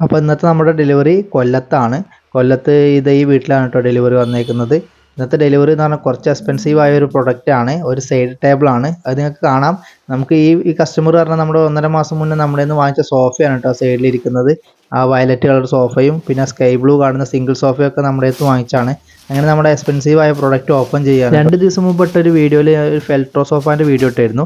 അപ്പോൾ ഇന്നത്തെ നമ്മുടെ ഡെലിവറി കൊല്ലത്താണ്. കൊല്ലത്ത് ഇത് ഈ വീട്ടിലാണ് കേട്ടോ ഡെലിവറി വന്നേക്കുന്നത്. ഇന്നത്തെ ഡെലിവറി എന്ന് പറഞ്ഞാൽ കുറച്ച് എക്സ്പെൻസീവ് ആയ ഒരു പ്രൊഡക്റ്റ് ആണ്. ഒരു സൈഡ് ടേബിൾ ആണ്. അത് നിങ്ങൾക്ക് കാണാം. നമുക്ക് ഈ കസ്റ്റമർ പറഞ്ഞാൽ നമ്മുടെ 1.5 മാസം മുന്നേ നമ്മുടെ നിന്ന് വാങ്ങിച്ച സോഫയാണ് കേട്ടോ സൈഡിലിരിക്കുന്നത്. ആ വയലറ്റ് കളർ സോഫയും പിന്നെ സ്കൈ ബ്ലൂ കാണുന്ന സിംഗിൾ സോഫയൊക്കെ നമ്മുടെ അടുത്ത് വാങ്ങിച്ചാണ്. അങ്ങനെ നമ്മുടെ എക്സ്പെൻസീവ് ആയ പ്രൊഡക്റ്റ് ഓപ്പൺ ചെയ്യാൻ 2 ദിവസം മുമ്പ് ഇട്ടൊരു വീഡിയോയിൽ ഒരു ഫെൽട്രോ സോഫാൻ്റെ വീഡിയോ ഇട്ടായിരുന്നു.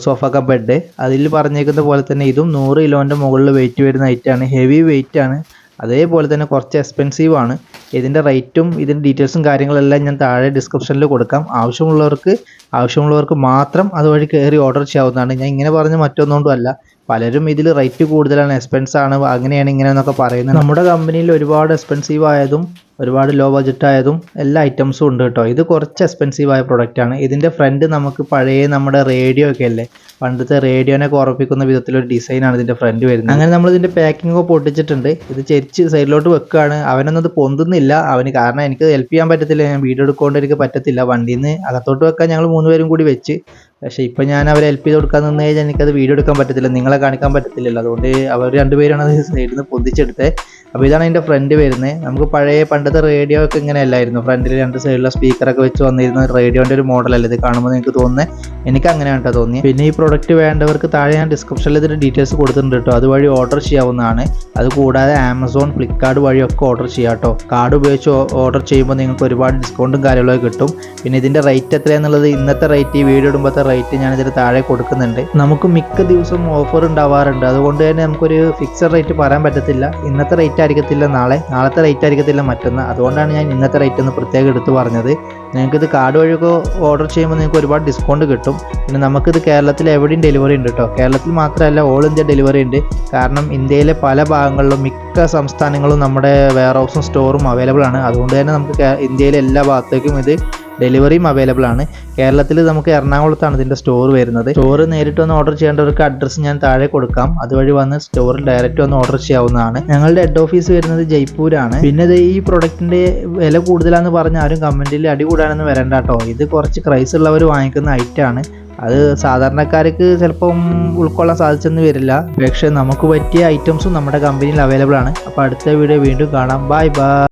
Sofa cum bed. അതിൽ പറഞ്ഞേക്കുന്ന പോലെ തന്നെ ഇതും 100 കിലോൻ്റെ മുകളിൽ വെയിറ്റ് വരുന്ന ഐറ്റമാണ്. ഹെവി വെയിറ്റ് ആണ്. അതേപോലെ തന്നെ കുറച്ച് എക്സ്പെൻസീവ് ആണ്. ഇതിൻ്റെ റേറ്റും ഇതിൻ്റെ ഡീറ്റെയിൽസും കാര്യങ്ങളെല്ലാം ഞാൻ താഴെ ഡിസ്ക്രിപ്ഷനിൽ കൊടുക്കാം. ആവശ്യമുള്ളവർക്ക് മാത്രം അതുവഴി കയറി ഓർഡർ ചെയ്യാവുന്നതാണ്. ഞാൻ ഇങ്ങനെ പറഞ്ഞ മറ്റൊന്നുകൊണ്ടും അല്ല. പലരും ഇതിൽ റേറ്റ് കൂടുതലാണ്, എക്സ്പെൻസ് ആണ്, അങ്ങനെയാണ് ഇങ്ങനെയെന്നൊക്കെ പറയുന്നത്. നമ്മുടെ കമ്പനിയിൽ ഒരുപാട് എക്സ്പെൻസീവ് ആയതും ഒരുപാട് ലോ ബഡ്ജറ്റ് ആയതും എല്ലാ ഐറ്റംസും ഉണ്ട് കേട്ടോ. ഇത് കുറച്ച് എക്സ്പെൻസീവ് ആയ പ്രൊഡക്റ്റാണ്. ഇതിൻ്റെ ഫ്രണ്ട് നമുക്ക് പഴയ നമ്മുടെ റേഡിയോ ഒക്കെ അല്ലേ, പണ്ടത്തെ റേഡിയോനൊക്കെ ഉറപ്പിക്കുന്ന വിധത്തിലൊരു ഡിസൈനാണ് ഇതിൻ്റെ ഫ്രണ്ട് വരുന്നത്. അങ്ങനെ നമ്മൾ ഇതിൻ്റെ പാക്കിംഗ് ഒക്കെ പൊട്ടിച്ചിട്ടുണ്ട്. ഇത് ചെരിച്ച് സൈഡിലോട്ട് വെക്കുകയാണ്. അവനൊന്നും ഇത് പൊന്തുന്നില്ല അവന്, കാരണം എനിക്ക് ഹെൽപ്പ് ചെയ്യാൻ പറ്റത്തില്ല. ഞാൻ വീഡിയോ എടുക്കൊണ്ട് എനിക്ക് പറ്റത്തില്ല. വണ്ടിയിൽ നിന്ന് അകത്തോട്ട് വെക്കാൻ ഞങ്ങൾ 3 പേരും കൂടി വെച്ച്. പക്ഷേ ഇപ്പം ഞാൻ അവരെ ഹെൽപ്പ് ചെയ്ത് കൊടുക്കാൻ നിന്ന് കഴിഞ്ഞാൽ എനിക്കത് വീഡിയോ എടുക്കാൻ പറ്റത്തില്ല, നിങ്ങളെ കാണിക്കാൻ പറ്റത്തില്ലല്ലോ. അതുകൊണ്ട് അവർ 2 പേരാണ് അത് സൈഡിൽ നിന്ന് പൊന്തിച്ചെടുത്തത്. അപ്പോൾ ഇതാണ് അതിൻ്റെ ഫ്രണ്ട് വരുന്നത്. നമുക്ക് പണ്ടത്തെ റേഡിയോ ഒക്കെ ഇങ്ങനെ അല്ലായിരുന്നു. ഫ്രണ്ടിൽ 2 സൈഡിലെ സ്പീക്കറൊക്കെ വെച്ച് വന്നിരുന്ന റേഡിയോൻ്റെ ഒരു മോഡലല്ലേ ഇത് കാണുമ്പോൾ നിങ്ങൾക്ക് തോന്നുന്നത്. എനിക്ക് അങ്ങനെയാണ് കേട്ടോ തോന്നി. പിന്നെ ഈ പ്രൊഡക്റ്റ് വേണ്ടവർക്ക് താഴെ ഞാൻ ഡിസ്ക്രിപ്ഷനിൽ ഇതിൻ്റെ ഡീറ്റെയിൽസ് കൊടുത്തിട്ടുണ്ട് കേട്ടോ. അതുവഴി ഓർഡർ ചെയ്യാവുന്നതാണ്. അതുകൂടാതെ ആമസോൺ, ഫ്ലിപ്കാർട്ട് വഴിയൊക്കെ ഓർഡർ ചെയ്യാം കേട്ടോ. കാർഡ് ഉപയോഗിച്ച് ഓർഡർ ചെയ്യുമ്പോൾ നിങ്ങൾക്ക് ഒരുപാട് ഡിസ്കൗണ്ടും കാര്യങ്ങളൊക്കെ കിട്ടും. പിന്നെ ഇതിൻ്റെ റേറ്റ് എത്രയാണെന്നുള്ളത് ഇന്നത്തെ റേറ്റ്, ഈ വീഡിയോ ഇടുമ്പോഴത്തെ റേറ്റ് ഞാനിതിന് താഴെ കൊടുക്കുന്നുണ്ട്. നമുക്ക് മിക്ക ദിവസവും ഓഫർ ഉണ്ടാവാറുണ്ട്. അതുകൊണ്ട് തന്നെ നമുക്കൊരു ഫിക്സഡ് റേറ്റ് പറയാൻ പറ്റത്തില്ല. ഇന്നത്തെ റേറ്റ് ആയിരിക്കത്തില്ല നാളത്തെ റേറ്റ് ആയിരിക്കത്തില്ല മറ്റൊന്ന്. അതുകൊണ്ടാണ് ഞാൻ ഇന്നത്തെ റേറ്റ് ഒന്ന് പ്രത്യേകം എടുത്ത് പറഞ്ഞത്. നിങ്ങൾക്കിത് കാർഡ് വഴിയൊക്കെ ഓർഡർ ചെയ്യുമ്പോൾ നിങ്ങൾക്ക് ഒരുപാട് ഡിസ്കൗണ്ട് കിട്ടും. പിന്നെ നമുക്കിത് കേരളത്തിൽ എവിടെയും ഡെലിവറി ഉണ്ട് കേട്ടോ. കേരളത്തിൽ മാത്രമല്ല, ഓൾ ഇന്ത്യ ഡെലിവറി ഉണ്ട്. കാരണം ഇന്ത്യയിലെ പല ഭാഗങ്ങളിലും മിക്ക സംസ്ഥാനങ്ങളും നമ്മുടെ വെയർ ഹൗസും സ്റ്റോറും അവൈലബിൾ ആണ്. അതുകൊണ്ട് തന്നെ നമുക്ക് ഇന്ത്യയിലെ എല്ലാ ഭാഗത്തേക്കും ഇത് ഡെലിവറിയും അവൈലബിൾ ആണ്. കേരളത്തിൽ നമുക്ക് എറണാകുളത്താണ് ഇതിൻ്റെ സ്റ്റോർ വരുന്നത്. സ്റ്റോർ നേരിട്ട് വന്ന് ഓർഡർ ചെയ്യേണ്ടവർക്ക് അഡ്രസ്സ് ഞാൻ താഴെ കൊടുക്കാം. അതുവഴി വന്ന് സ്റ്റോറിൽ ഡയറക്റ്റ് വന്ന് ഓർഡർ ചെയ്യാവുന്നതാണ്. ഞങ്ങളുടെ ഹെഡ് ഓഫീസ് വരുന്നത് ജയ്പൂരാണ്. പിന്നെ ഈ പ്രൊഡക്റ്റിൻ്റെ വില കൂടുതലാണെന്ന് പറഞ്ഞ് ആരും കമൻറ്റിൽ അടി കൂടാനൊന്നും വരണ്ട കേട്ടോ. ഇത് കുറച്ച് ക്രൈസ് ഉള്ളവർ വാങ്ങിക്കുന്ന ഐറ്റമാണ്. അത് സാധാരണക്കാർക്ക് ചിലപ്പം ഉൾക്കൊള്ളാൻ സാധിച്ചെന്ന് വരില്ല. പക്ഷേ നമുക്ക് പറ്റിയ ഐറ്റംസും നമ്മുടെ കമ്പനിയിൽ അവൈലബിൾ ആണ്. അപ്പോൾ അടുത്ത വീഡിയോ വീണ്ടും കാണാം. Bye bye.